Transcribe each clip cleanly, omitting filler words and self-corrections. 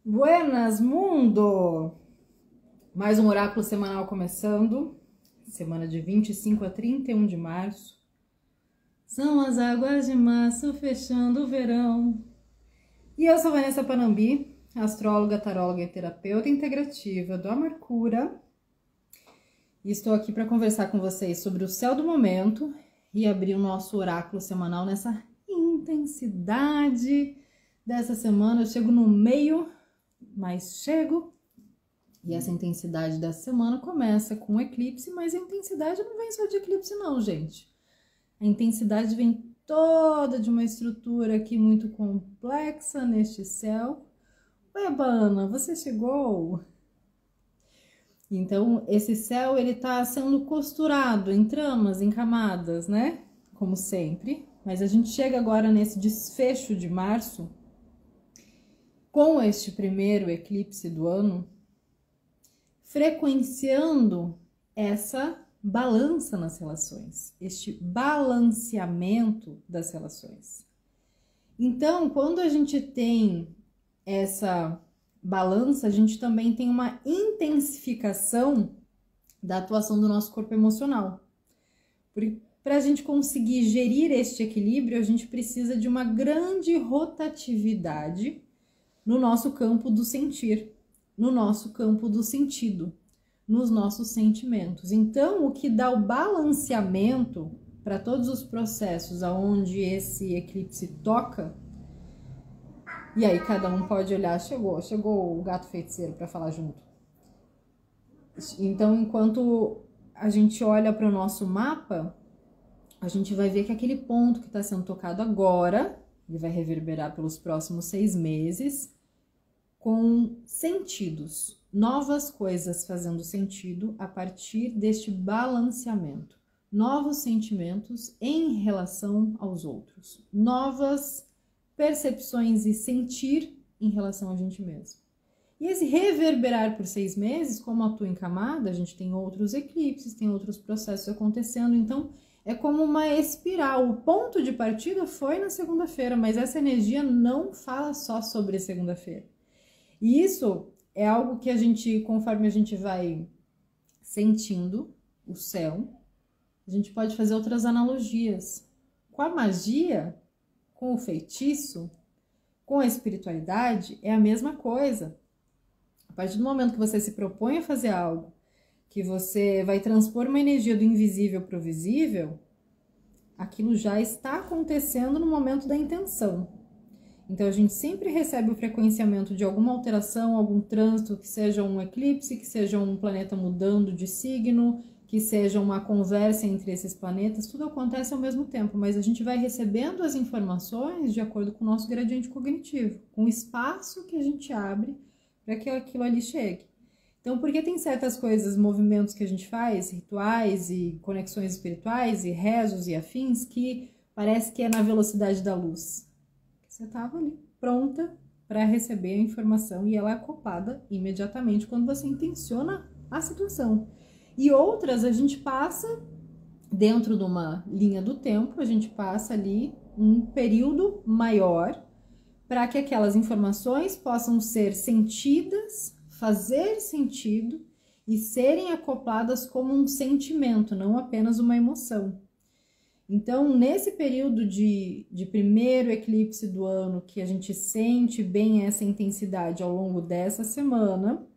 Buenas, mundo! Mais um oráculo semanal começando, semana de 25 a 31 de março. São as águas de março fechando o verão. E eu sou Vanessa Panambi, astróloga, taróloga e terapeuta integrativa do Amor Cura. E estou aqui para conversar com vocês sobre o céu do momento e abrir o nosso oráculo semanal nessa intensidade dessa semana. Eu chego no meio, mas chego. E essa intensidade dessa semana começa com o eclipse, mas a intensidade não vem só de eclipse não, gente. A intensidade vem toda de uma estrutura aqui muito complexa neste céu. Oi, Ana, você chegou? Então, esse céu, ele tá sendo costurado em tramas, em camadas, né? Como sempre. Mas a gente chega agora nesse desfecho de março, com este primeiro eclipse do ano, frequenciando essa balança nas relações, este balanceamento das relações. Então, quando a gente tem essa balança, a gente também tem uma intensificação da atuação do nosso corpo emocional. Porque para a gente conseguir gerir este equilíbrio, a gente precisa de uma grande rotatividade no nosso campo do sentir, no nosso campo do sentido, nos nossos sentimentos. Então, o que dá o balanceamento para todos os processos aonde esse eclipse toca, e aí cada um pode olhar, chegou o gato feiticeiro para falar junto. Então, enquanto a gente olha para o nosso mapa, a gente vai ver que aquele ponto que está sendo tocado agora, ele vai reverberar pelos próximos 6 meses, com sentidos, novas coisas fazendo sentido a partir deste balanceamento, novos sentimentos em relação aos outros, novas percepções e sentir em relação a gente mesmo. E esse reverberar por 6 meses, como atua em camada, a gente tem outros eclipses, tem outros processos acontecendo, então é como uma espiral. O ponto de partida foi na segunda-feira, mas essa energia não fala só sobre a segunda-feira. E isso é algo que a gente, conforme a gente vai sentindo o céu, a gente pode fazer outras analogias. Com a magia, com o feitiço, com a espiritualidade, é a mesma coisa. A partir do momento que você se propõe a fazer algo, que você vai transpor uma energia do invisível para o visível, aquilo já está acontecendo no momento da intenção. Então, a gente sempre recebe o frequenciamento de alguma alteração, algum trânsito, que seja um eclipse, que seja um planeta mudando de signo, que seja uma conversa entre esses planetas, tudo acontece ao mesmo tempo, mas a gente vai recebendo as informações de acordo com o nosso gradiente cognitivo, com o espaço que a gente abre para que aquilo ali chegue. Então, porque tem certas coisas, movimentos que a gente faz, rituais e conexões espirituais e rezos e afins, que parece que é na velocidade da luz. Você estava ali pronta para receber a informação e ela é acoplada imediatamente quando você intenciona a situação. E outras a gente passa dentro de uma linha do tempo, a gente passa ali um período maior para que aquelas informações possam ser sentidas, fazer sentido e serem acopladas como um sentimento, não apenas uma emoção. Então, nesse período de primeiro eclipse do ano, que a gente sente bem essa intensidade ao longo dessa semana,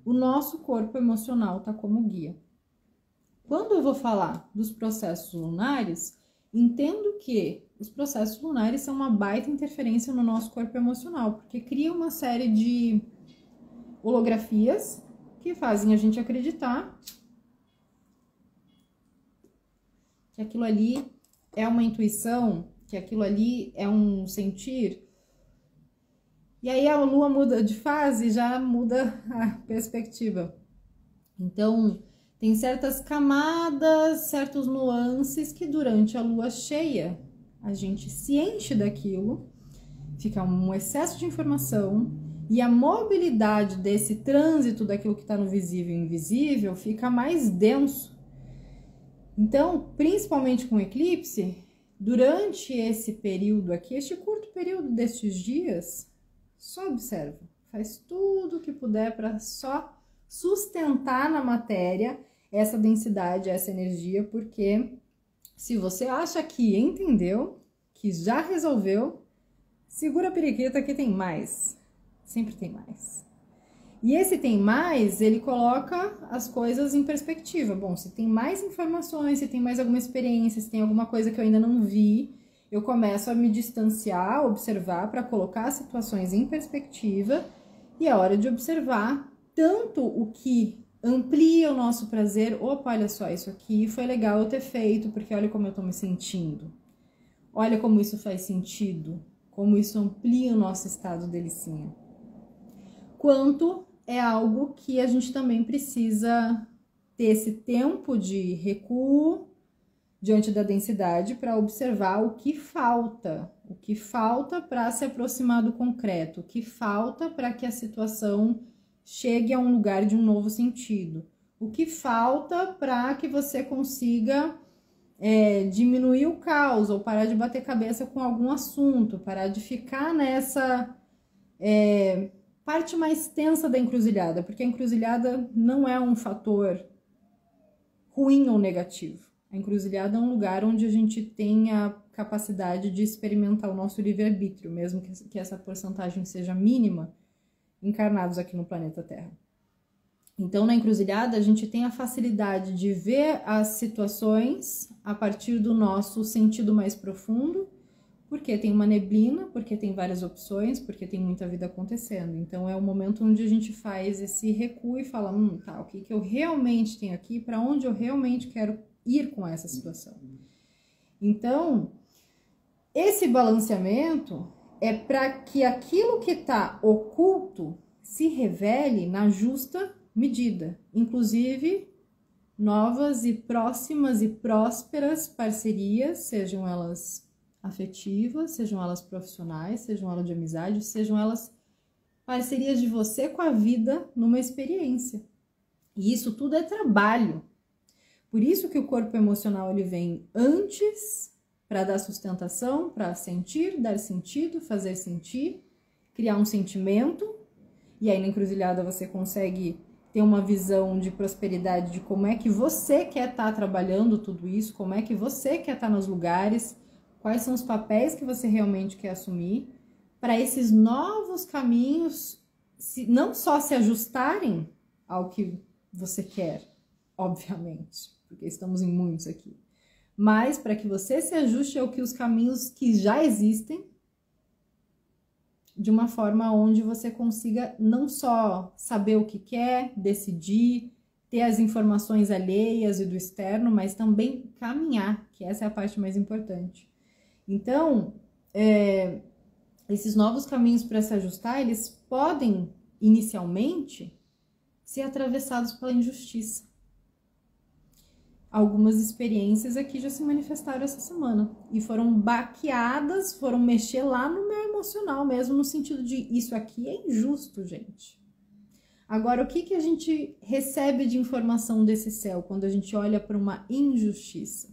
o nosso corpo emocional está como guia. Quando eu vou falar dos processos lunares, entendo que os processos lunares são uma baita interferência no nosso corpo emocional, porque cria uma série de holografias que fazem a gente acreditar que aquilo ali é uma intuição, que aquilo ali é um sentir. E aí a lua muda de fase e já muda a perspectiva. Então, tem certas camadas, certos nuances que durante a lua cheia a gente se enche daquilo, fica um excesso de informação e a mobilidade desse trânsito daquilo que está no visível e invisível fica mais denso. Então, principalmente com o eclipse, durante esse período aqui, este curto período destes dias, só observa, faz tudo o que puder para só sustentar na matéria essa densidade, essa energia, porque se você acha que entendeu, que já resolveu, segura a periquita que tem mais. Sempre tem mais. E esse tem mais, ele coloca as coisas em perspectiva. Bom, se tem mais informações, se tem mais alguma experiência, se tem alguma coisa que eu ainda não vi, eu começo a me distanciar, observar, para colocar as situações em perspectiva. E é hora de observar tanto o que amplia o nosso prazer. Opa, olha só, isso aqui foi legal eu ter feito, porque olha como eu tô me sentindo. Olha como isso faz sentido, como isso amplia o nosso estado delicinha. Quanto é algo que a gente também precisa ter esse tempo de recuo diante da densidade para observar o que falta para se aproximar do concreto, o que falta para que a situação chegue a um lugar de um novo sentido, o que falta para que você consiga diminuir o caos ou parar de bater cabeça com algum assunto, parar de ficar nessa parte mais tensa da encruzilhada, porque a encruzilhada não é um fator ruim ou negativo. A encruzilhada é um lugar onde a gente tem a capacidade de experimentar o nosso livre-arbítrio, mesmo que essa porcentagem seja mínima, encarnados aqui no planeta Terra. Então, na encruzilhada, a gente tem a facilidade de ver as situações a partir do nosso sentido mais profundo, porque tem uma neblina, porque tem várias opções, porque tem muita vida acontecendo. Então, é o momento onde a gente faz esse recuo e fala, tá, o que eu realmente tenho aqui, para onde eu realmente quero ir com essa situação. Então, esse balanceamento é para que aquilo que está oculto se revele na justa medida, inclusive novas e próximas e prósperas parcerias, sejam elas afetivas, sejam elas profissionais, sejam elas de amizade, sejam elas parcerias de você com a vida numa experiência. E isso tudo é trabalho. Por isso que o corpo emocional ele vem antes para dar sustentação, para sentir, dar sentido, fazer sentir, criar um sentimento. E aí na encruzilhada você consegue ter uma visão de prosperidade de como é que você quer estar trabalhando tudo isso, como é que você quer estar nos lugares, quais são os papéis que você realmente quer assumir, para esses novos caminhos não só se ajustarem ao que você quer, obviamente, porque estamos em muitos aqui, mas para que você se ajuste ao que os caminhos que já existem, de uma forma onde você consiga não só saber o que quer, decidir, ter as informações alheias e do externo, mas também caminhar, que essa é a parte mais importante. Então, esses novos caminhos para se ajustar, eles podem, inicialmente, ser atravessados pela injustiça. Algumas experiências aqui já se manifestaram essa semana e foram baqueadas, foram mexer lá no meu emocional mesmo, no sentido de isso aqui é injusto, gente. Agora, o que a gente recebe de informação desse céu quando a gente olha para uma injustiça?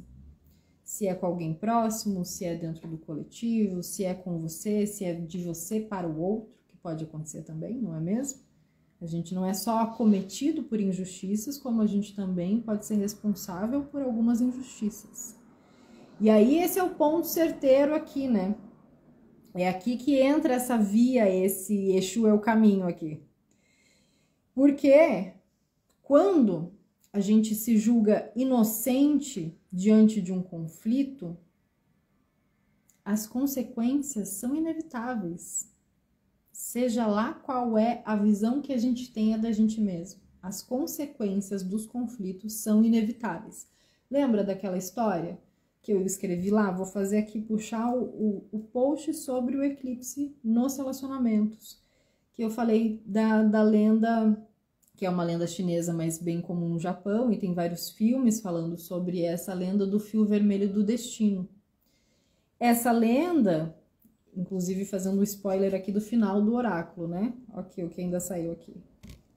Se é com alguém próximo, se é dentro do coletivo, se é com você, se é de você para o outro, que pode acontecer também, não é mesmo? A gente não é só acometido por injustiças, como a gente também pode ser responsável por algumas injustiças. E aí esse é o ponto certeiro aqui, né? É aqui que entra essa via, esse Exu é o caminho aqui. Porque quando a gente se julga inocente diante de um conflito, as consequências são inevitáveis. Seja lá qual é a visão que a gente tenha da gente mesmo, as consequências dos conflitos são inevitáveis. Lembra daquela história que eu escrevi lá? Vou fazer aqui, puxar o post sobre o eclipse nos relacionamentos, que eu falei da lenda, que é uma lenda chinesa, mas bem comum no Japão, e tem vários filmes falando sobre essa lenda do fio vermelho do destino. Essa lenda, inclusive fazendo um spoiler aqui do final do oráculo, né? Ok, o que ainda saiu aqui.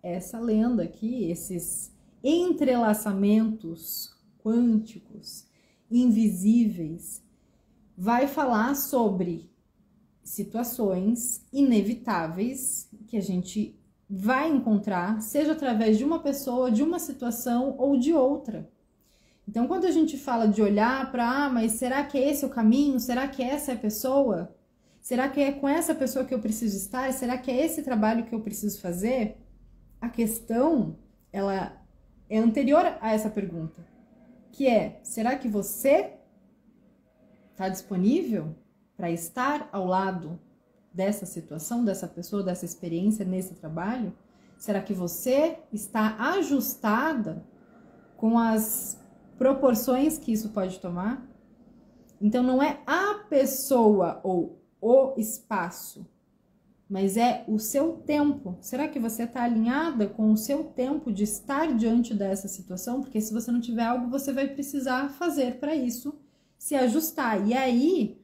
Essa lenda aqui, esses entrelaçamentos quânticos, invisíveis, vai falar sobre situações inevitáveis que a gente vai encontrar, seja através de uma pessoa, de uma situação ou de outra. Então, quando a gente fala de olhar para, mas será que é esse o caminho? Será que essa é a pessoa? Será que é com essa pessoa que eu preciso estar? Será que é esse trabalho que eu preciso fazer? A questão, ela é anterior a essa pergunta, que é, será que você está disponível para estar ao lado dessa situação, dessa pessoa, dessa experiência nesse trabalho? Será que você está ajustada com as proporções que isso pode tomar? Então, não é a pessoa ou o espaço, mas é o seu tempo. Será que você está alinhada com o seu tempo de estar diante dessa situação? Porque se você não tiver algo, você vai precisar fazer para isso se ajustar. E aí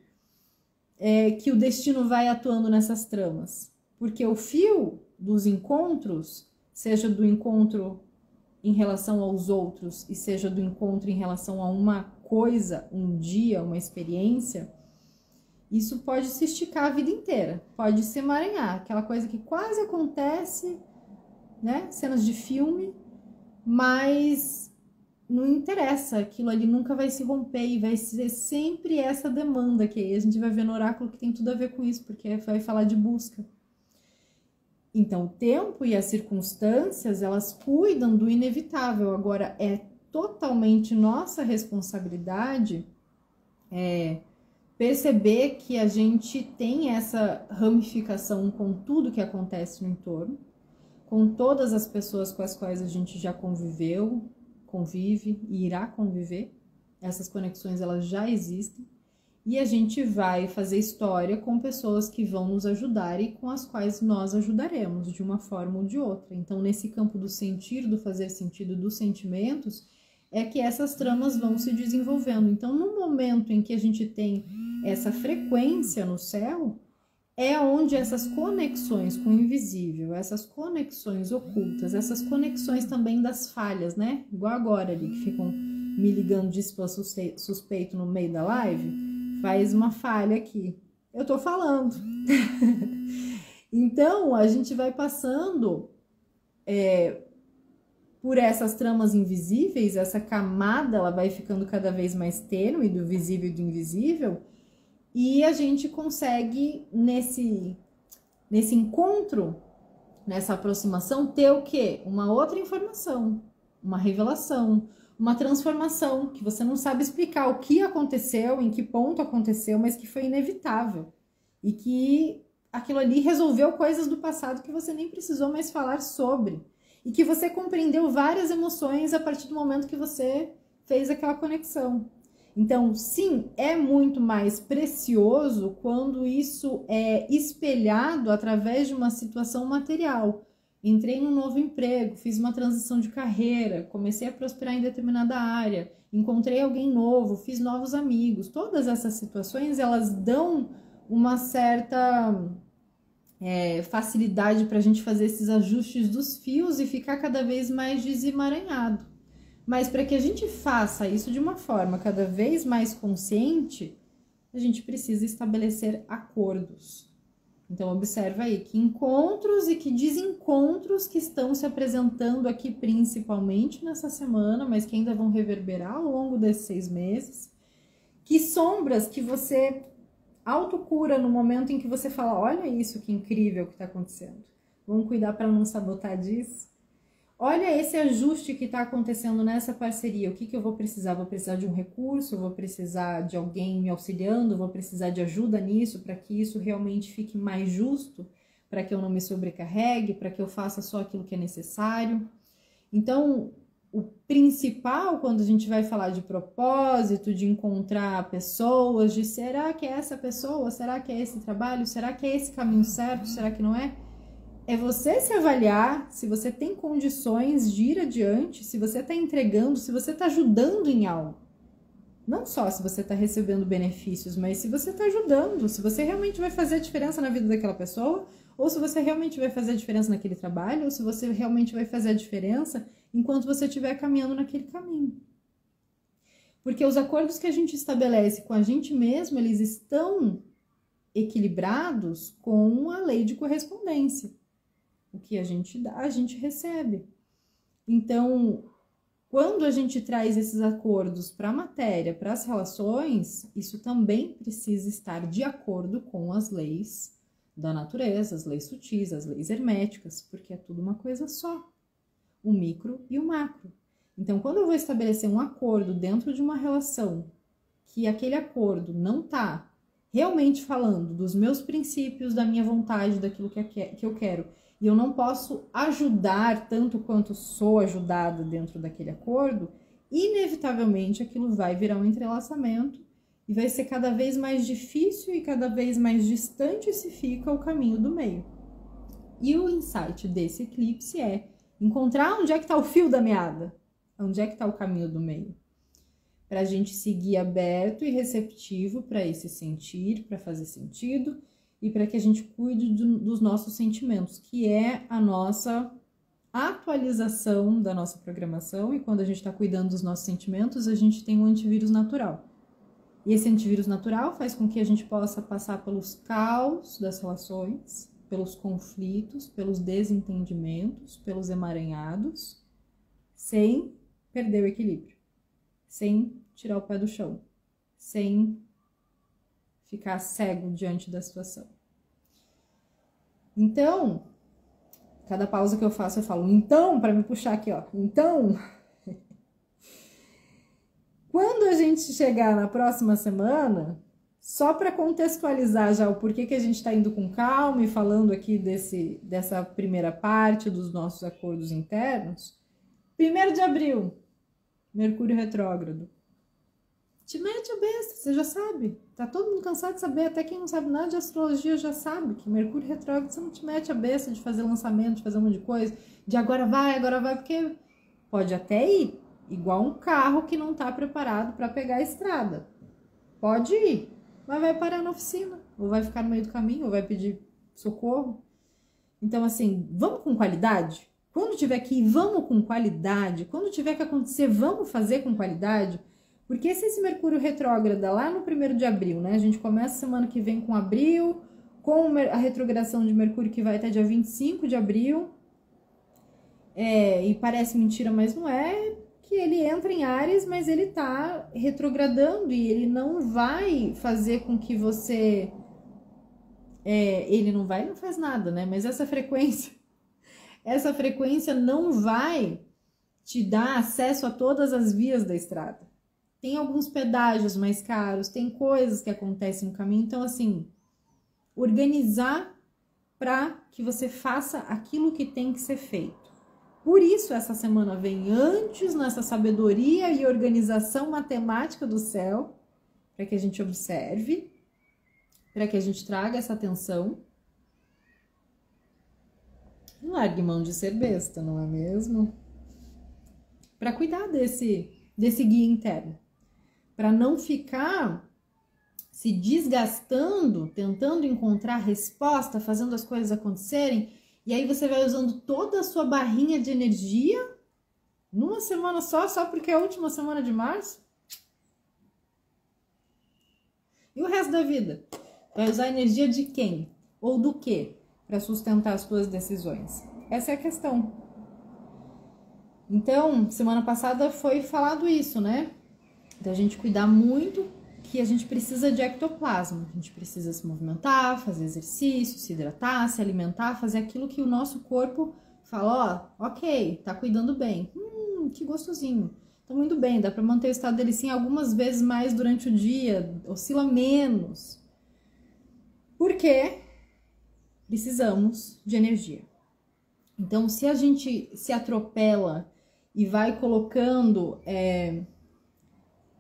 é que o destino vai atuando nessas tramas. Porque o fio dos encontros, seja do encontro em relação aos outros e seja do encontro em relação a uma coisa, um dia, uma experiência, isso pode se esticar a vida inteira, pode se emaranhar, aquela coisa que quase acontece, né? Cenas de filme, mas não interessa, aquilo ali nunca vai se romper e vai ser sempre essa demanda, que aí a gente vai ver no oráculo que tem tudo a ver com isso, porque vai falar de busca. Então, o tempo e as circunstâncias, elas cuidam do inevitável. Agora, é totalmente nossa responsabilidade perceber que a gente tem essa ramificação com tudo que acontece no entorno, com todas as pessoas com as quais a gente já conviveu, convive e irá conviver. Essas conexões, elas já existem. E a gente vai fazer história com pessoas que vão nos ajudar e com as quais nós ajudaremos, de uma forma ou de outra. Então, nesse campo do sentir, do fazer sentido, dos sentimentos, é que essas tramas vão se desenvolvendo. Então, no momento em que a gente tem essa frequência no céu, é onde essas conexões com o invisível, essas conexões ocultas, essas conexões também das falhas, né? Igual agora ali, que ficam me ligando de suspeito no meio da live, faz uma falha aqui. Eu tô falando. Então, a gente vai passando por essas tramas invisíveis, essa camada, ela vai ficando cada vez mais tênue do visível e do invisível, e a gente consegue, nesse encontro, nessa aproximação, ter o quê? Uma outra informação, uma revelação, uma transformação, que você não sabe explicar o que aconteceu, em que ponto aconteceu, mas que foi inevitável. E que aquilo ali resolveu coisas do passado que você nem precisou mais falar sobre. E que você compreendeu várias emoções a partir do momento que você fez aquela conexão. Então, sim, é muito mais precioso quando isso é espelhado através de uma situação material. Entrei em um novo emprego, fiz uma transição de carreira, comecei a prosperar em determinada área, encontrei alguém novo, fiz novos amigos. Todas essas situações, elas dão uma certa facilidade para a gente fazer esses ajustes dos fios e ficar cada vez mais desemaranhado. Mas para que a gente faça isso de uma forma cada vez mais consciente, a gente precisa estabelecer acordos. Então, observa aí que encontros e que desencontros que estão se apresentando aqui, principalmente nessa semana, mas que ainda vão reverberar ao longo desses 6 meses. Que sombras que você autocura no momento em que você fala, olha isso, que incrível que está acontecendo. Vamos cuidar para não sabotar disso. Olha esse ajuste que está acontecendo nessa parceria. O que eu vou precisar? Vou precisar de um recurso, vou precisar de alguém me auxiliando, vou precisar de ajuda nisso para que isso realmente fique mais justo, para que eu não me sobrecarregue, para que eu faça só aquilo que é necessário. Então, o principal quando a gente vai falar de propósito, de encontrar pessoas, de será que é essa pessoa? Será que é esse trabalho? Será que é esse caminho certo? Será que não é? É você se avaliar se você tem condições de ir adiante, se você está entregando, se você está ajudando em algo. Não só se você está recebendo benefícios, mas se você está ajudando, se você realmente vai fazer a diferença na vida daquela pessoa, ou se você realmente vai fazer a diferença naquele trabalho, ou se você realmente vai fazer a diferença enquanto você estiver caminhando naquele caminho. Porque os acordos que a gente estabelece com a gente mesmo, eles estão equilibrados com a lei de correspondência. O que a gente dá, a gente recebe. Então, quando a gente traz esses acordos para a matéria, para as relações, isso também precisa estar de acordo com as leis da natureza, as leis sutis, as leis herméticas, porque é tudo uma coisa só, o micro e o macro. Então, quando eu vou estabelecer um acordo dentro de uma relação, que aquele acordo não está realmente falando dos meus princípios, da minha vontade, daquilo que eu quero, e eu não posso ajudar tanto quanto sou ajudada dentro daquele acordo, inevitavelmente aquilo vai virar um entrelaçamento e vai ser cada vez mais difícil e cada vez mais distante se fica o caminho do meio. E o insight desse eclipse é encontrar onde é que está o fio da meada, onde é que está o caminho do meio. Para a gente seguir aberto e receptivo para esse sentir, para fazer sentido, e para que a gente cuide dos nossos sentimentos, que é a nossa atualização da nossa programação. E quando a gente está cuidando dos nossos sentimentos, a gente tem um antivírus natural. E esse antivírus natural faz com que a gente possa passar pelos caos das relações, pelos conflitos, pelos desentendimentos, pelos emaranhados, sem perder o equilíbrio, sem tirar o pé do chão, sem ficar cego diante da situação. Então, cada pausa que eu faço, eu falo, então, para me puxar aqui, ó, então, quando a gente chegar na próxima semana, só para contextualizar já o porquê que a gente está indo com calma e falando aqui dessa primeira parte dos nossos acordos internos, 1º de abril, Mercúrio retrógrado. Te mete a besta, você já sabe. Tá todo mundo cansado de saber, até quem não sabe nada de astrologia já sabe que Mercúrio retrógrado, você não te mete a besta de fazer lançamento, de fazer um monte de coisa, de agora vai, porque pode até ir, igual um carro que não tá preparado para pegar a estrada. Pode ir, mas vai parar na oficina, ou vai ficar no meio do caminho, ou vai pedir socorro. Então, assim, vamos com qualidade? Quando tiver que ir, vamos com qualidade. Quando tiver que acontecer, vamos fazer com qualidade. Porque se esse Mercúrio retrógrado lá no 1º de abril, né? A gente começa semana que vem com abril, com a retrogradação de Mercúrio que vai até dia 25 de abril. E parece mentira, mas não é, que ele entra em Áries, mas ele tá retrogradando e ele não vai fazer com que você... ele não faz nada, né? Mas essa frequência não vai te dar acesso a todas as vias da estrada. Tem alguns pedágios mais caros, tem coisas que acontecem no caminho. Então, assim, organizar para que você faça aquilo que tem que ser feito. Por isso, essa semana vem antes nessa sabedoria e organização matemática do céu, para que a gente observe, para que a gente traga essa atenção. Não largue mão de ser besta, não é mesmo? Para cuidar desse guia interno. Para não ficar se desgastando, tentando encontrar resposta, fazendo as coisas acontecerem, e aí você vai usando toda a sua barrinha de energia numa semana só porque é a última semana de março. E o resto da vida? Vai usar a energia de quem? Ou do quê? Para sustentar as suas decisões. Essa é a questão. Então, semana passada foi falado isso, né? Da gente cuidar muito, que a gente precisa de ectoplasma. A gente precisa se movimentar, fazer exercício, se hidratar, se alimentar, fazer aquilo que o nosso corpo fala, ó, ok, tá cuidando bem. Que gostosinho. Tá muito bem, dá para manter o estado dele sim algumas vezes mais durante o dia, oscila menos. Por quê? Precisamos de energia. Então, se a gente se atropela e vai colocando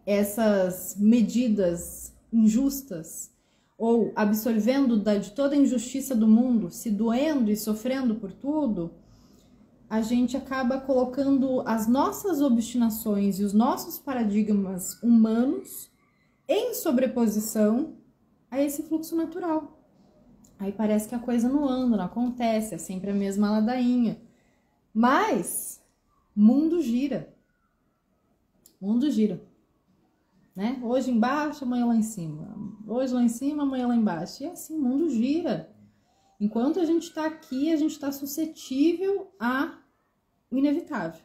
essas medidas injustas ou absorvendo de toda a injustiça do mundo, se doendo e sofrendo por tudo, a gente acaba colocando as nossas obstinações e os nossos paradigmas humanos em sobreposição a esse fluxo natural. Aí parece que a coisa não anda, não acontece, é sempre a mesma ladainha. Mas mundo gira. Mundo gira. né? Hoje embaixo, amanhã lá em cima. Hoje lá em cima, amanhã lá embaixo. E assim, o mundo gira. Enquanto a gente tá aqui, a gente tá suscetível ao inevitável.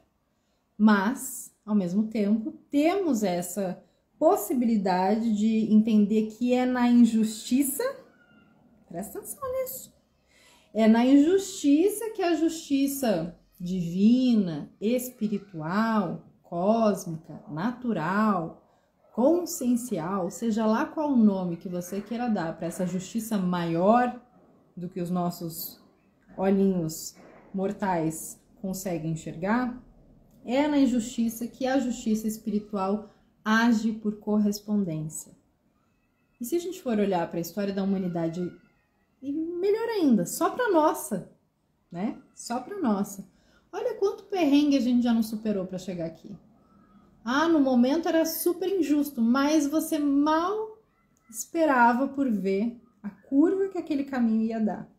Mas, ao mesmo tempo, temos essa possibilidade de entender que é na injustiça, presta atenção nisso, é na injustiça que a justiça divina, espiritual, cósmica, natural, consciencial, seja lá qual o nome que você queira dar para essa justiça maior do que os nossos olhinhos mortais conseguem enxergar, é na injustiça que a justiça espiritual age por correspondência. E se a gente for olhar para a história da humanidade, e melhor ainda, só para nossa, né? Só para nossa. Olha quanto perrengue a gente já não superou para chegar aqui. Ah, no momento era super injusto, mas você mal esperava por ver a curva que aquele caminho ia dar.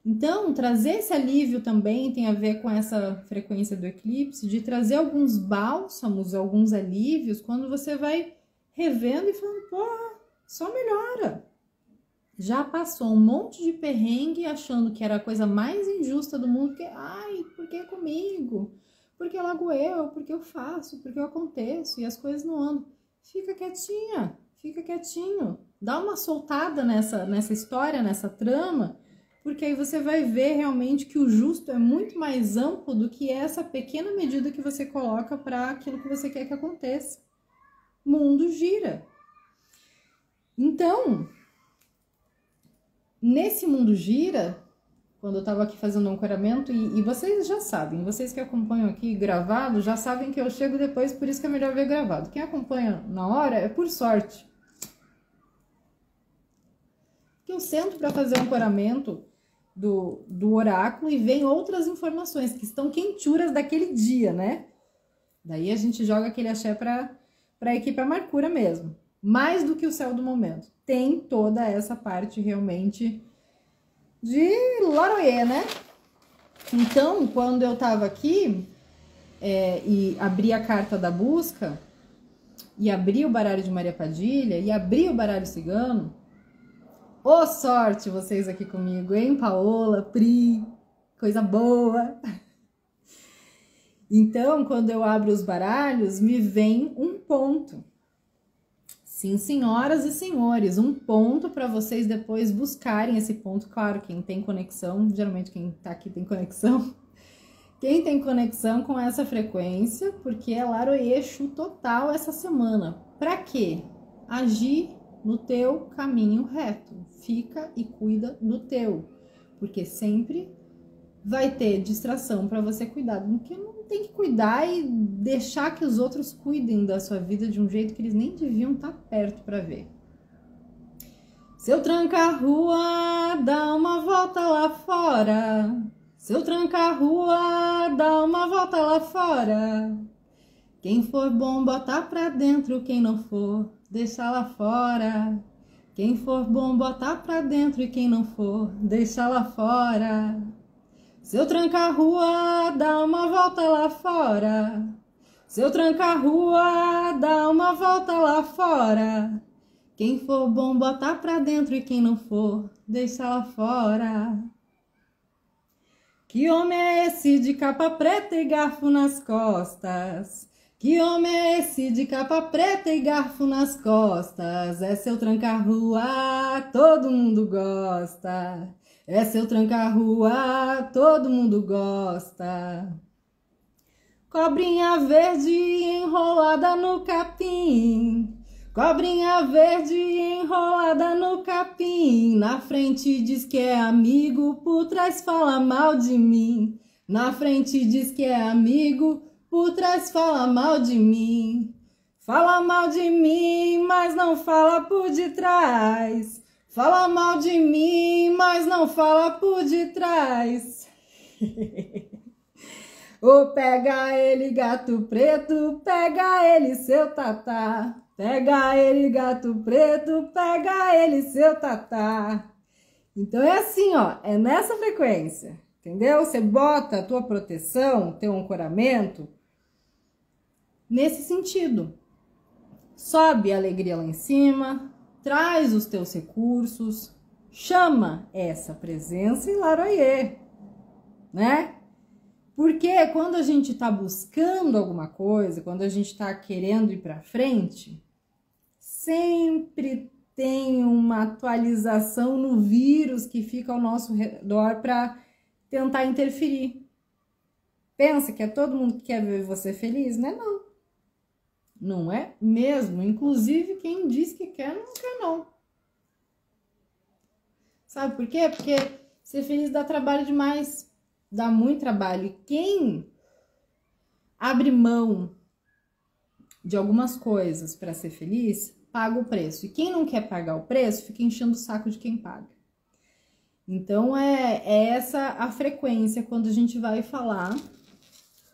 Então, trazer esse alívio também tem a ver com essa frequência do eclipse, de trazer alguns bálsamos, alguns alívios, quando você vai revendo e falando, porra, só melhora. Já passou um monte de perrengue achando que era a coisa mais injusta do mundo, porque, ai, por que comigo? Porque logo eu, porque eu faço, porque eu aconteço e as coisas não andam. Fica quietinha, fica quietinho. Dá uma soltada nessa história, nessa trama, porque aí você vai ver realmente que o justo é muito mais amplo do que essa pequena medida que você coloca para aquilo que você quer que aconteça. O mundo gira. Então, nesse mundo gira, quando eu estava aqui fazendo um ancoramento, e vocês já sabem, vocês que acompanham aqui gravado, já sabem que eu chego depois, por isso que é melhor ver gravado. Quem acompanha na hora é por sorte. Que eu sento para fazer o ancoramento do oráculo e vem outras informações que estão quenturas daquele dia, né? Daí a gente joga aquele axé para ir para Mercúrio mesmo. Mais do que o céu do momento. Tem toda essa parte realmente de Laroie, né? Então, quando eu tava aqui e abri a carta da busca, e abri o baralho de Maria Padilha, e abri o baralho cigano, ô sorte vocês aqui comigo, hein, Paola, Pri, coisa boa. Então, quando eu abro os baralhos, me vem um ponto. Sim, senhoras e senhores, um ponto para vocês depois buscarem esse ponto. Claro, quem tem conexão, geralmente quem tá aqui tem conexão. Quem tem conexão com essa frequência, porque é Laroie-Exu total essa semana. Para quê? Agir no teu caminho reto. Fica e cuida do teu. Porque sempre vai ter distração para você cuidar do que não tem que cuidar e deixar que os outros cuidem da sua vida de um jeito que eles nem deviam estar perto para ver. Seu tranca-rua, dá uma volta lá fora. Seu tranca-rua, dá uma volta lá fora. Quem for bom, bota pra dentro. Quem não for, deixa lá fora. Quem for bom, bota pra dentro. E quem não for, deixa lá fora. Seu tranca-rua, dá uma volta lá fora. Seu tranca-rua, dá uma volta lá fora. Quem for bom, bota pra dentro. E quem não for, deixa lá fora. Que homem é esse de capa preta e garfo nas costas? Que homem é esse de capa preta e garfo nas costas? É seu tranca-rua, todo mundo gosta. É seu tranca-rua, todo mundo gosta. Cobrinha verde enrolada no capim. Cobrinha verde enrolada no capim. Na frente diz que é amigo, por trás fala mal de mim. Na frente diz que é amigo, por trás fala mal de mim. Fala mal de mim, mas não fala por detrás. Fala mal de mim, mas não fala por detrás. Ô, pega ele, gato preto, pega ele, seu tatá. Pega ele, gato preto, pega ele, seu tatá. Então é assim, ó, é nessa frequência, entendeu? Você bota a tua proteção, teu ancoramento, nesse sentido. sobe a alegria lá em cima, traz os teus recursos, chama essa presença em Laroyê, né? Porque quando a gente tá buscando alguma coisa, quando a gente tá querendo ir para frente, sempre tem uma atualização no vírus que fica ao nosso redor para tentar interferir. Pensa que é todo mundo que quer ver você feliz, né? Não. Não é mesmo. Inclusive, quem diz que quer, não quer não. Sabe por quê? Porque ser feliz dá trabalho demais. Dá muito trabalho. E quem abre mão de algumas coisas para ser feliz, paga o preço. E quem não quer pagar o preço, fica enchendo o saco de quem paga. Então, é essa a frequência quando a gente vai falar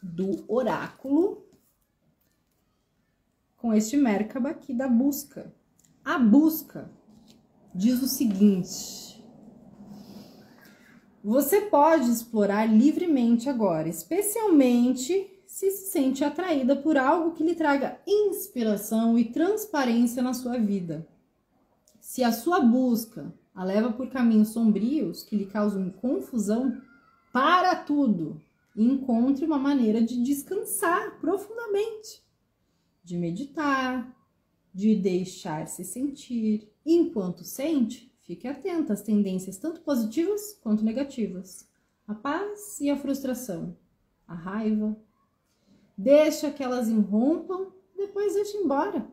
do oráculo com este Merkaba aqui da busca. A busca diz o seguinte: você pode explorar livremente agora, especialmente se sente atraída por algo que lhe traga inspiração e transparência na sua vida. Se a sua busca a leva por caminhos sombrios que lhe causam confusão, para tudo e encontre uma maneira de descansar profundamente, de meditar, de deixar-se sentir. Enquanto sente, fique atenta às tendências tanto positivas quanto negativas, a paz e a frustração, a raiva. Deixa que elas irrompam, depois deixa embora.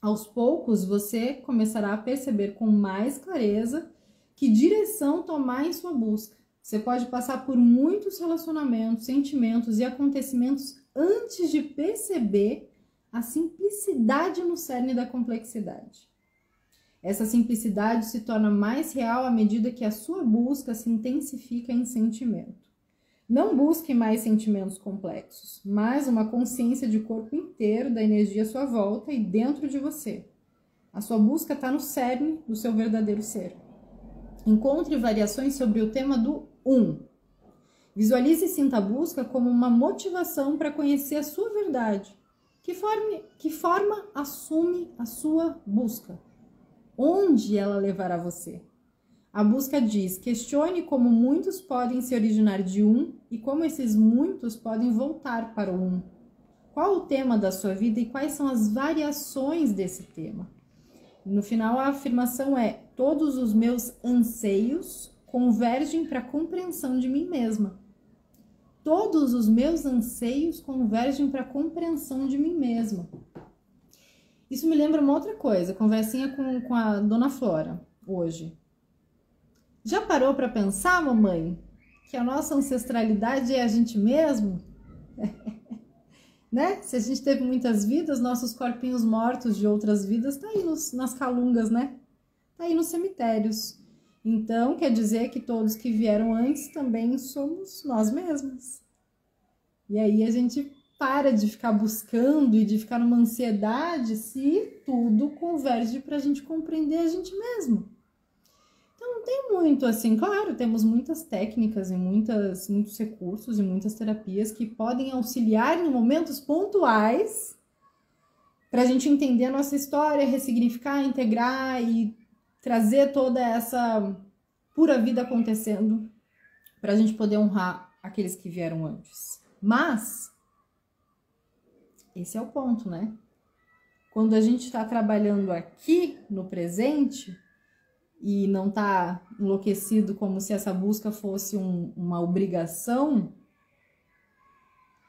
Aos poucos, você começará a perceber com mais clareza que direção tomar em sua busca. Você pode passar por muitos relacionamentos, sentimentos e acontecimentos antes de perceber a simplicidade no cerne da complexidade. Essa simplicidade se torna mais real à medida que a sua busca se intensifica em sentimento. Não busque mais sentimentos complexos, mas uma consciência de corpo inteiro da energia à sua volta e dentro de você. A sua busca está no cerne do seu verdadeiro ser. Encontre variações sobre o tema do Visualize e sinta a busca como uma motivação para conhecer a sua verdade. Que forma assume a sua busca? Onde ela levará você? A busca diz: questione como muitos podem se originar de e como esses muitos podem voltar para o Qual o tema da sua vida e quais são as variações desse tema? No final, a afirmação é: todos os meus anseios convergem para a compreensão de mim mesma. Todos os meus anseios convergem para a compreensão de mim mesma. Isso me lembra uma outra coisa, conversinha com a Dona Flora, hoje. Já parou para pensar, mamãe, que a nossa ancestralidade é a gente mesmo? Né? Se a gente teve muitas vidas, nossos corpinhos mortos de outras vidas tá aí nas calungas, né? Tá aí nos cemitérios. Então, quer dizer que todos que vieram antes também somos nós mesmos. E aí a gente para de ficar buscando e de ficar numa ansiedade se tudo converge para a gente compreender a gente mesmo. Então, não tem muito assim, claro, temos muitas técnicas e muitos recursos e muitas terapias que podem auxiliar em momentos pontuais para a gente entender a nossa história, ressignificar, integrar e trazer toda essa pura vida acontecendo para a gente poder honrar aqueles que vieram antes. Mas esse é o ponto, né? Quando a gente está trabalhando aqui no presente e não está enlouquecido como se essa busca fosse uma obrigação,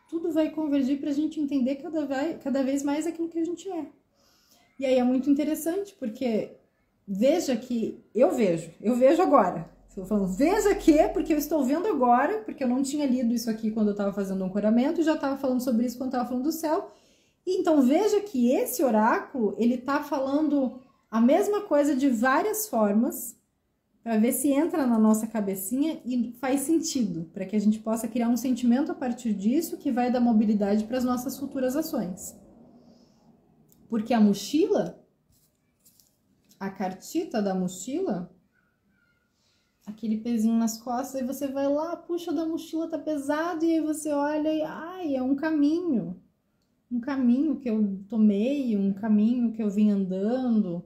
tudo vai convergir para a gente entender cada vez mais aquilo que a gente é. E aí é muito interessante, porque veja que eu vejo agora. Estou falando, veja que, porque eu estou vendo agora, porque eu não tinha lido isso aqui quando eu estava fazendo o ancoramento, e já estava falando sobre isso quando estava falando do céu. E então veja que esse oráculo, ele está falando a mesma coisa de várias formas, para ver se entra na nossa cabecinha e faz sentido, para que a gente possa criar um sentimento a partir disso que vai dar mobilidade para as nossas futuras ações. Porque a mochila, a cartita da mochila, aquele pezinho nas costas, aí você vai lá, puxa da mochila, tá pesado, e aí você olha e, ai, é um caminho. um caminho que eu tomei, um caminho que eu vim andando,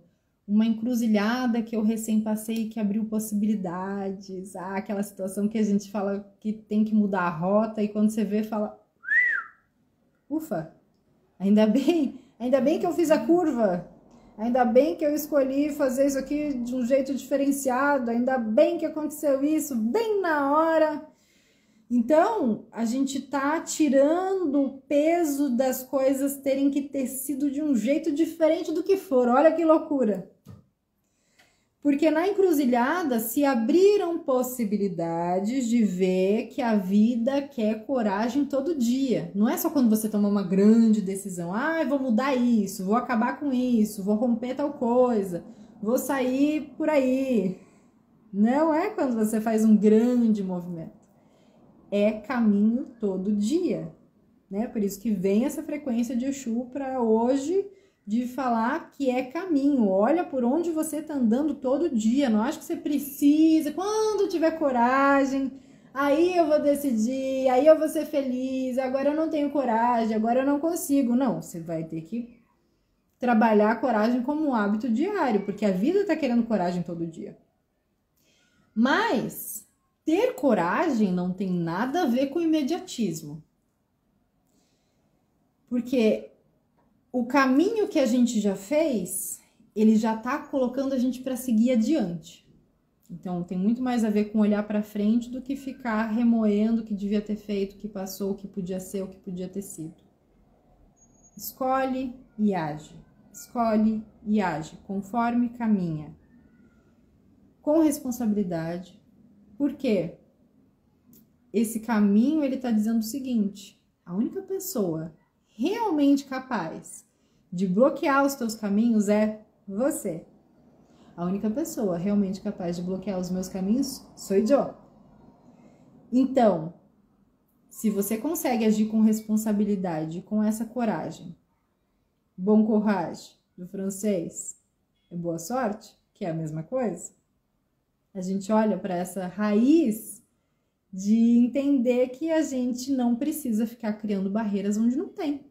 uma encruzilhada que eu recém passei que abriu possibilidades. Aquela situação que a gente fala que tem que mudar a rota e quando você vê, fala: ufa, ainda bem que eu fiz a curva. Ainda bem que eu escolhi fazer isso aqui de um jeito diferenciado. Ainda bem que aconteceu isso bem na hora. Então, a gente tá tirando o peso das coisas terem que ter sido de um jeito diferente do que for. Olha que loucura. Porque na encruzilhada se abriram possibilidades de ver que a vida quer coragem todo dia. Não é só quando você toma uma grande decisão. Vou mudar isso, vou acabar com isso, vou romper tal coisa, vou sair por aí. Não é quando você faz um grande movimento. É caminho todo dia, né? Por isso que vem essa frequência de Exu para hoje, de falar que é caminho. Olha por onde você tá andando todo dia. Não acho que você precisa, quando tiver coragem, aí eu vou decidir, aí eu vou ser feliz, agora eu não tenho coragem, agora eu não consigo. Não, você vai ter que trabalhar a coragem como um hábito diário, porque a vida tá querendo coragem todo dia. Mas ter coragem não tem nada a ver com imediatismo. Porque o caminho que a gente já fez, ele já tá colocando a gente para seguir adiante. Então, tem muito mais a ver com olhar para frente do que ficar remoendo o que devia ter feito, o que passou, o que podia ser, o que podia ter sido. Escolhe e age. Escolhe e age, conforme caminha. Com responsabilidade. Por quê? Esse caminho, ele tá dizendo o seguinte: a única pessoa realmente capaz de bloquear os teus caminhos é você. A única pessoa realmente capaz de bloquear os meus caminhos sou eu. Então, se você consegue agir com responsabilidade, com essa coragem, bon courage, do francês, é boa sorte, que é a mesma coisa, a gente olha para essa raiz de entender que a gente não precisa ficar criando barreiras onde não tem.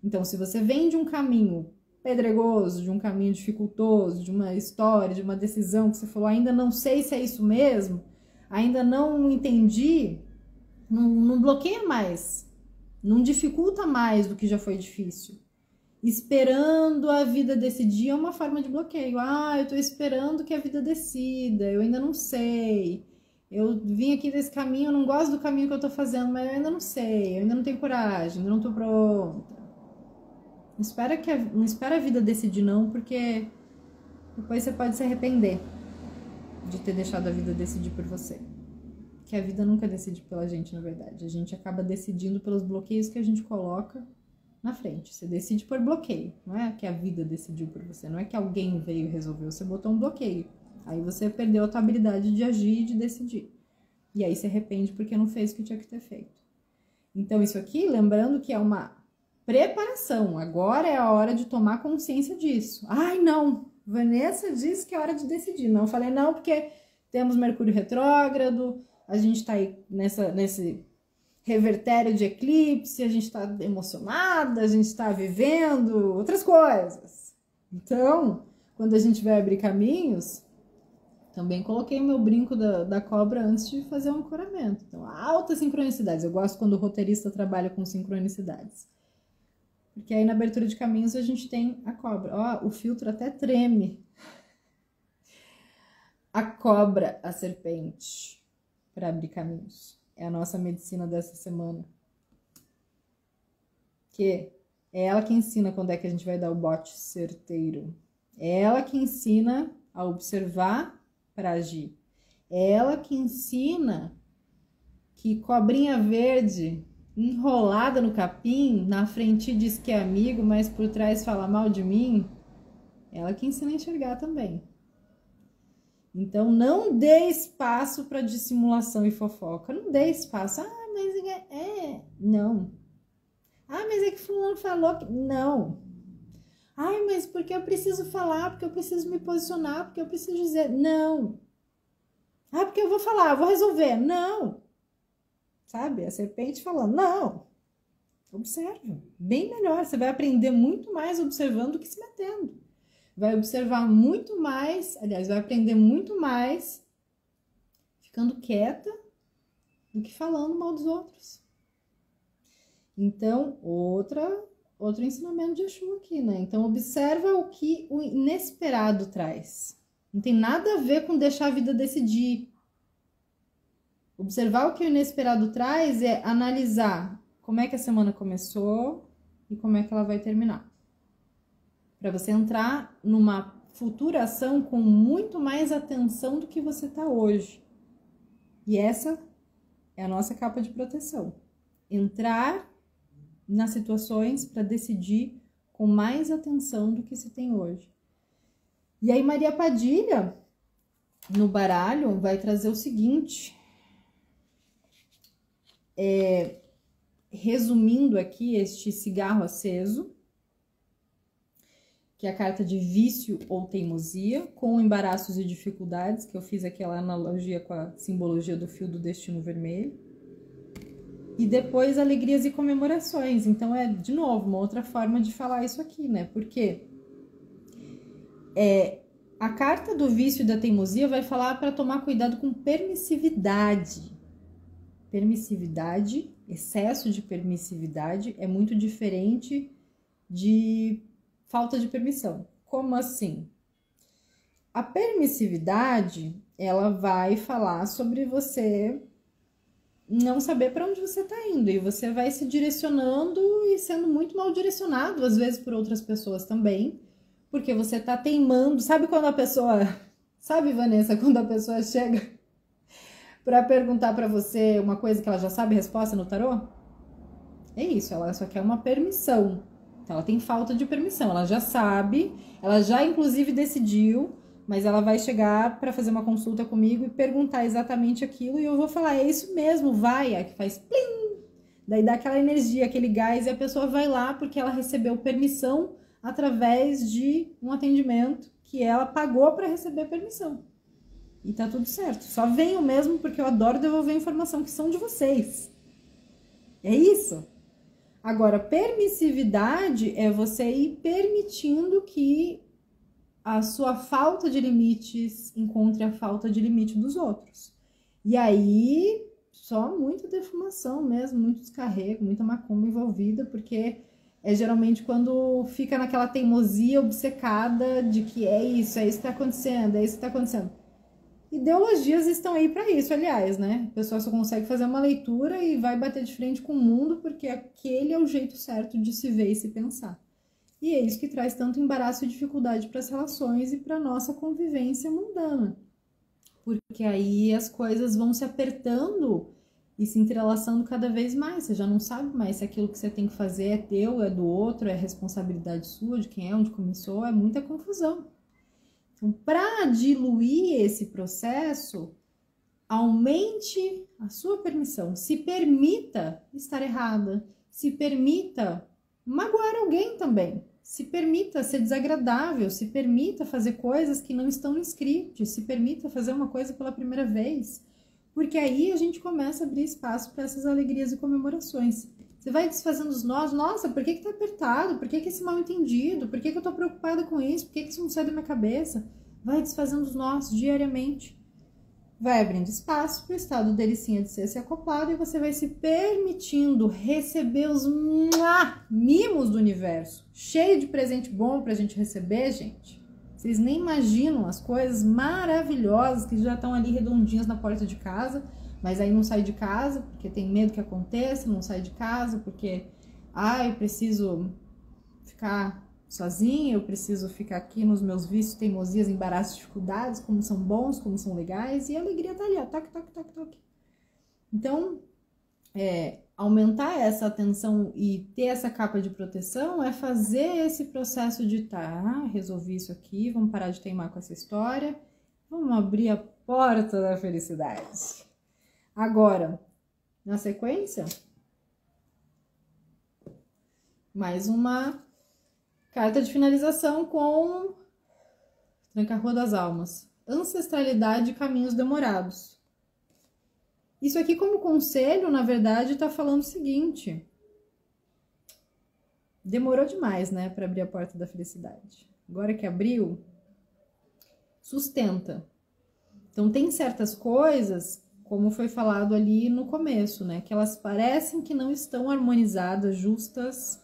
Então, se você vem de um caminho pedregoso, de um caminho dificultoso, de uma história, de uma decisão que você falou, ainda não sei se é isso mesmo, ainda não entendi, não bloqueia mais, não dificulta mais do que já foi difícil. Esperando a vida decidir é uma forma de bloqueio. Eu tô esperando que a vida decida, eu ainda não sei. Eu vim aqui desse caminho, eu não gosto do caminho que eu tô fazendo, mas eu ainda não sei, eu ainda não tenho coragem, ainda não tô pronta. Não espera a vida decidir não, porque depois você pode se arrepender de ter deixado a vida decidir por você. Que a vida nunca decide pela gente, na verdade. A gente acaba decidindo pelos bloqueios que a gente coloca na frente. Você decide por bloqueio, não é que a vida decidiu por você, não é que alguém veio e resolveu, você botou um bloqueio. Aí você perdeu a tua habilidade de agir e de decidir. E aí se arrepende porque não fez o que tinha que ter feito. Então isso aqui, lembrando que é uma preparação. Agora é a hora de tomar consciência disso. Não, Vanessa disse que é hora de decidir. Não, falei não porque temos Mercúrio retrógrado, a gente tá aí nesse revertério de eclipse, a gente tá emocionada, a gente tá vivendo outras coisas. Então, quando a gente vai abrir caminhos, também coloquei o meu brinco da cobra antes de fazer um ancoramento. Então, altas sincronicidades. Eu gosto quando o roteirista trabalha com sincronicidades. Porque aí na abertura de caminhos a gente tem a cobra. O filtro até treme. A cobra, a serpente, para abrir caminhos. É a nossa medicina dessa semana. Que é ela que ensina quando é que a gente vai dar o bote certeiro. É ela que ensina a observar para agir. É ela que ensina que cobrinha verde enrolada no capim, na frente diz que é amigo, mas por trás fala mal de mim, ela que ensina a enxergar também. Então, não dê espaço para dissimulação e fofoca. Não dê espaço. Mas não. Mas é que fulano falou que... Não. Mas porque eu preciso falar, porque eu preciso me posicionar, porque eu preciso dizer... Não. Porque eu vou falar, eu vou resolver. Não. Sabe? A serpente falando, não. Observa. Bem melhor. Você vai aprender muito mais observando do que se metendo. Vai observar muito mais, aliás, vai aprender muito mais ficando quieta do que falando mal dos outros. Então, outro ensinamento de Exu aqui, né? Então, observa o que o inesperado traz. Não tem nada a ver com deixar a vida decidir. Observar o que o inesperado traz é analisar como é que a semana começou e como é que ela vai terminar. Para você entrar numa futura ação com muito mais atenção do que você está hoje. E essa é a nossa capa de proteção. Entrar nas situações para decidir com mais atenção do que se tem hoje. E aí Maria Padilha, no baralho, vai trazer o seguinte, resumindo aqui este cigarro aceso, que é a carta de vício ou teimosia, com embaraços e dificuldades, que eu fiz aquela analogia com a simbologia do fio do destino vermelho. E depois alegrias e comemorações. Então é, de novo, uma outra forma de falar isso aqui, né? Porque a carta do vício e da teimosia vai falar para tomar cuidado com permissividade. Permissividade, excesso de permissividade é muito diferente de falta de permissão. Como assim? A permissividade, ela vai falar sobre você não saber para onde você está indo, e você vai se direcionando e sendo muito mal direcionado, às vezes por outras pessoas também, porque você está teimando. Sabe quando a pessoa... Sabe, Vanessa, quando a pessoa chega para perguntar para você uma coisa que ela já sabe a resposta no tarô? É isso, ela só quer uma permissão. Então, ela tem falta de permissão, ela já sabe, ela já inclusive decidiu, mas ela vai chegar para fazer uma consulta comigo e perguntar exatamente aquilo, e eu vou falar, é isso mesmo, vai, é que faz plim, daí dá aquela energia, aquele gás, e a pessoa vai lá porque ela recebeu permissão através de um atendimento que ela pagou para receber permissão. E tá tudo certo, só venham mesmo porque eu adoro devolver informação que são de vocês. É isso. Agora, permissividade é você ir permitindo que a sua falta de limites encontre a falta de limite dos outros. E aí, só muita defumação mesmo, muito descarrego, muita macumba envolvida, porque é geralmente quando fica naquela teimosia obcecada de que é isso que está acontecendo, é isso que está acontecendo. Ideologias estão aí para isso, aliás, né? A pessoa só consegue fazer uma leitura e vai bater de frente com o mundo porque aquele é o jeito certo de se ver e se pensar. E é isso que traz tanto embaraço e dificuldade para as relações e para a nossa convivência mundana. Porque aí as coisas vão se apertando e se entrelaçando cada vez mais. Você já não sabe mais se aquilo que você tem que fazer é teu, é do outro, é responsabilidade sua, de quem é, onde começou, é muita confusão. Então, para diluir esse processo, aumente a sua permissão. Se permita estar errada. Se permita magoar alguém também. Se permita ser desagradável. Se permita fazer coisas que não estão no script. Se permita fazer uma coisa pela primeira vez. Porque aí a gente começa a abrir espaço para essas alegrias e comemorações. Você vai desfazendo os nós. Nossa, por que tá apertado? Por que esse mal entendido? Por que eu tô preocupada com isso? Por que isso não sai da minha cabeça? Vai desfazendo os nós diariamente. Vai abrindo espaço para o estado delicinha de ser se acoplado, e você vai se permitindo receber os mimos do universo. Cheio de presente bom pra gente receber, gente. Vocês nem imaginam as coisas maravilhosas que já estão ali redondinhas na porta de casa, mas aí não sai de casa porque tem medo que aconteça, não sai de casa porque, eu preciso ficar sozinha, eu preciso ficar aqui nos meus vícios, teimosias, embaraços, dificuldades, como são bons, como são legais, e a alegria tá ali, ó, toque, toque, toque, toque. Então, aumentar essa atenção e ter essa capa de proteção é fazer esse processo de resolvi isso aqui, vamos parar de teimar com essa história, vamos abrir a porta da felicidade. Agora, na sequência, mais uma carta de finalização com Tranca-Rua das Almas. Ancestralidade e caminhos demorados. Isso aqui, como conselho, na verdade, está falando o seguinte. demorou demais, né, para abrir a porta da felicidade. Agora que abriu, sustenta. Então, tem certas coisas, como foi falado ali no começo, né, que elas parecem que não estão harmonizadas, justas,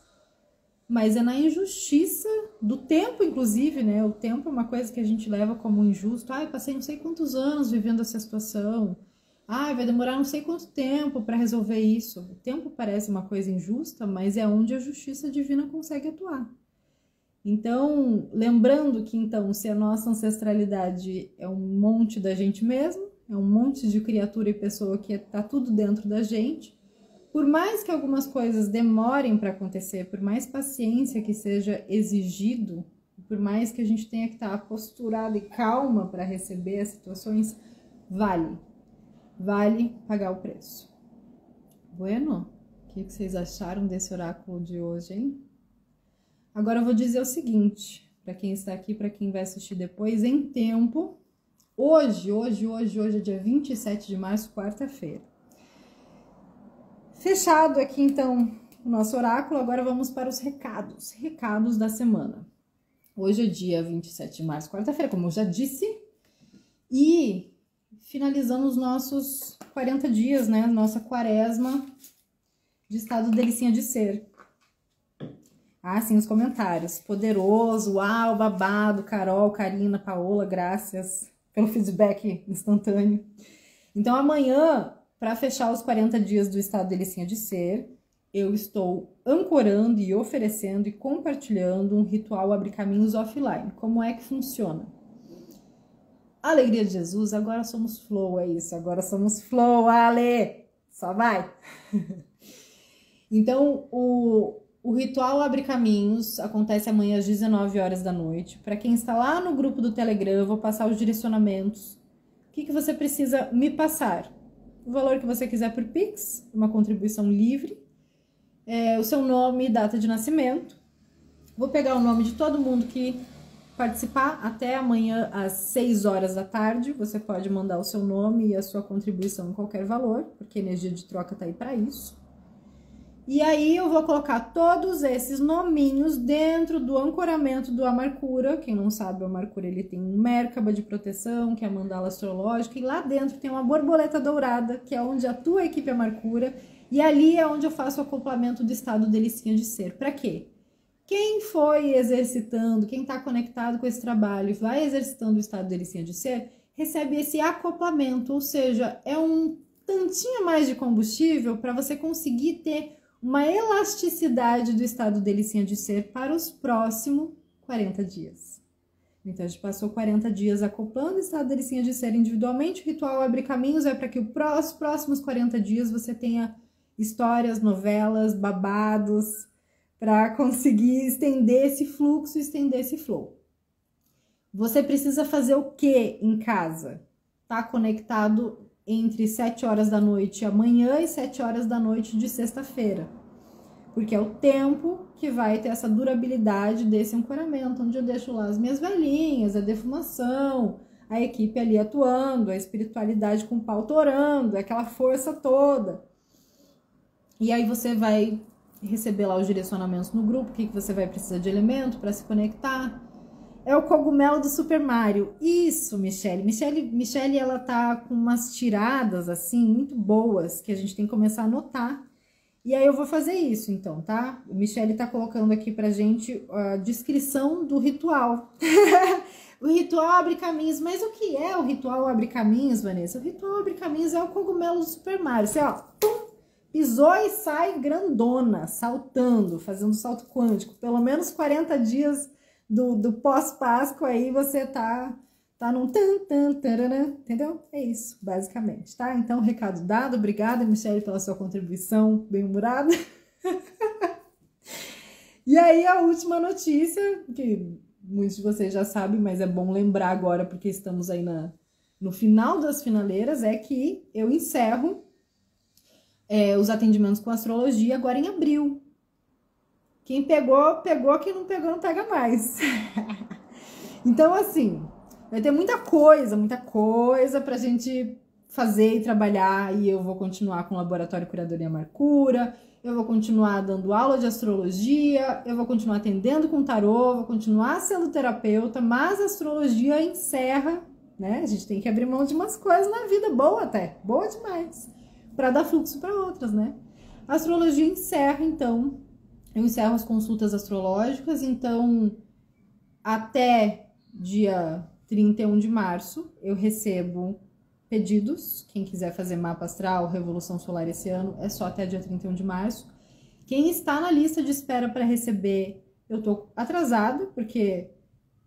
mas é na injustiça do tempo, inclusive, né? O tempo é uma coisa que a gente leva como injusto. Ai, passei não sei quantos anos vivendo essa situação. Ai, vai demorar não sei quanto tempo para resolver isso. O tempo parece uma coisa injusta, mas é onde a justiça divina consegue atuar. Então, lembrando que, então, se a nossa ancestralidade é um monte da gente mesmo, é um monte de criatura e pessoa que tá tudo dentro da gente, por mais que algumas coisas demorem para acontecer, por mais paciência que seja exigido, por mais que a gente tenha que estar posturado e calma para receber as situações, vale pagar o preço. Bueno, o que vocês acharam desse oráculo de hoje, hein? Agora eu vou dizer o seguinte, para quem está aqui, para quem vai assistir depois, em tempo, hoje é dia 27 de março, quarta-feira. Fechado aqui, então, o nosso oráculo, agora vamos para os recados da semana. Hoje é dia 27 de março, quarta-feira, como eu já disse, e finalizamos nossos 40 dias, né, nossa quaresma de estado delicinha de ser. Ah, sim, os comentários. Poderoso, uau, babado, Carol, Karina, Paola, graças pelo feedback instantâneo. Então, amanhã, para fechar os 40 dias do estado delicinha de ser, eu estou ancorando e oferecendo e compartilhando um ritual Abre Caminhos offline. Como é que funciona? Alegria de Jesus, agora somos flow, é isso. Agora somos flow, Ale! Só vai! Então, o ritual Abre Caminhos acontece amanhã às 19 horas da noite. Para quem está lá no grupo do Telegram, eu vou passar os direcionamentos. O que você precisa me passar? O valor que você quiser por Pix, uma contribuição livre, o seu nome e data de nascimento. Vou pegar o nome de todo mundo que participar até amanhã às 6 horas da tarde. Você pode mandar o seu nome e a sua contribuição em qualquer valor, porque a energia de troca tá aí para isso. E aí eu vou colocar todos esses nominhos dentro do ancoramento do Amarcura. Quem não sabe, o Amarcura ele tem um Merkaba de proteção, que é a mandala astrológica, e lá dentro tem uma borboleta dourada, que é onde atua a equipe Amarcura, e ali é onde eu faço o acoplamento do estado delicinha de ser. Para quê? Quem foi exercitando, quem está conectado com esse trabalho e vai exercitando o estado delicinha de ser, recebe esse acoplamento, ou seja, é um tantinho mais de combustível para você conseguir ter uma elasticidade do estado delicinha de ser para os próximos 40 dias. Então, a gente passou 40 dias acoplando o estado delicinha de ser individualmente. O ritual Abre Caminhos é para que os próximos 40 dias você tenha histórias, novelas, babados, para conseguir estender esse fluxo, estender esse flow. Você precisa fazer o que em casa? Tá conectado entre 7 horas da noite amanhã e 7 horas da noite de sexta-feira. Porque é o tempo que vai ter essa durabilidade desse ancoramento, onde eu deixo lá as minhas velhinhas, a defumação, a equipe ali atuando, a espiritualidade com o pau torando, aquela força toda. E aí você vai receber lá os direcionamentos no grupo, o que você vai precisar de elemento para se conectar. É o cogumelo do Super Mario. Isso, Michele. Michele, ela tá com umas tiradas, assim, muito boas, que a gente tem que começar a anotar. E aí eu vou fazer isso, então, tá? O Michele tá colocando aqui pra gente a descrição do ritual. O ritual Abre Caminhos. Mas o que é o ritual Abre Caminhos, Vanessa? O ritual Abre Caminhos é o cogumelo do Super Mario. Você, ó, pum, pisou e sai grandona, saltando, fazendo salto quântico. Pelo menos 40 dias do pós-Páscoa aí você tá num entendeu? É isso, basicamente, tá? Então, recado dado. Obrigada, Michele, pela sua contribuição bem-humorada. E aí, a última notícia, que muitos de vocês já sabem, mas é bom lembrar agora, porque estamos aí no final das finaleiras, é que eu encerro os atendimentos com astrologia agora em abril. Quem pegou, pegou. Quem não pegou, não pega mais. Então, assim, vai ter muita coisa pra gente fazer e trabalhar e eu vou continuar com o Laboratório Curadoria Marcura, eu vou continuar dando aula de astrologia, eu vou continuar atendendo com tarô, vou continuar sendo terapeuta, mas a astrologia encerra, né? A gente tem que abrir mão de umas coisas na vida, boa até, boa demais, para dar fluxo para outras, né? A astrologia encerra, então, eu encerro as consultas astrológicas, então, até dia 31 de março, eu recebo pedidos. Quem quiser fazer mapa astral, revolução solar esse ano, é só até dia 31 de março. Quem está na lista de espera para receber, eu tô atrasada, porque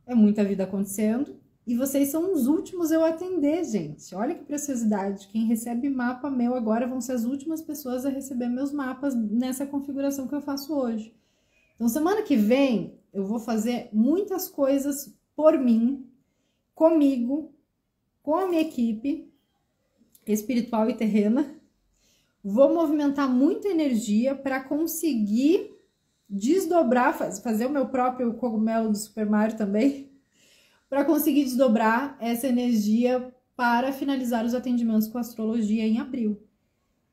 é muita vida acontecendo. E vocês são os últimos eu atender, gente. Olha que preciosidade. Quem recebe mapa meu agora vão ser as últimas pessoas a receber meus mapas nessa configuração que eu faço hoje. Então, semana que vem, eu vou fazer muitas coisas por mim, comigo, com a minha equipe espiritual e terrena. Vou movimentar muita energia para conseguir desdobrar, fazer o meu próprio cogumelo do Super Mario também, para conseguir desdobrar essa energia para finalizar os atendimentos com astrologia em abril.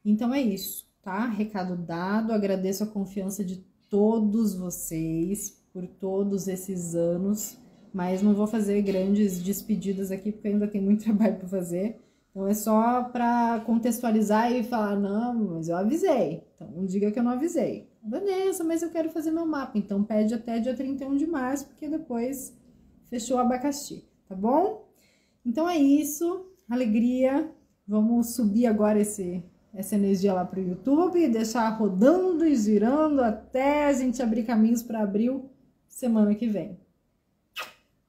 Então é isso, tá? Recado dado, agradeço a confiança de todos vocês por todos esses anos, mas não vou fazer grandes despedidas aqui porque ainda tem muito trabalho para fazer. Então é só para contextualizar e falar, não, mas eu avisei. Então não diga que eu não avisei. Vanessa, mas eu quero fazer meu mapa. Então pede até dia 31 de março, porque depois fechou o abacaxi, tá bom? Então é isso, alegria. Vamos subir agora essa energia lá pro YouTube e deixar rodando e girando até a gente abrir caminhos para abril semana que vem.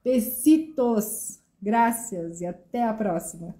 Besitos, graças e até a próxima.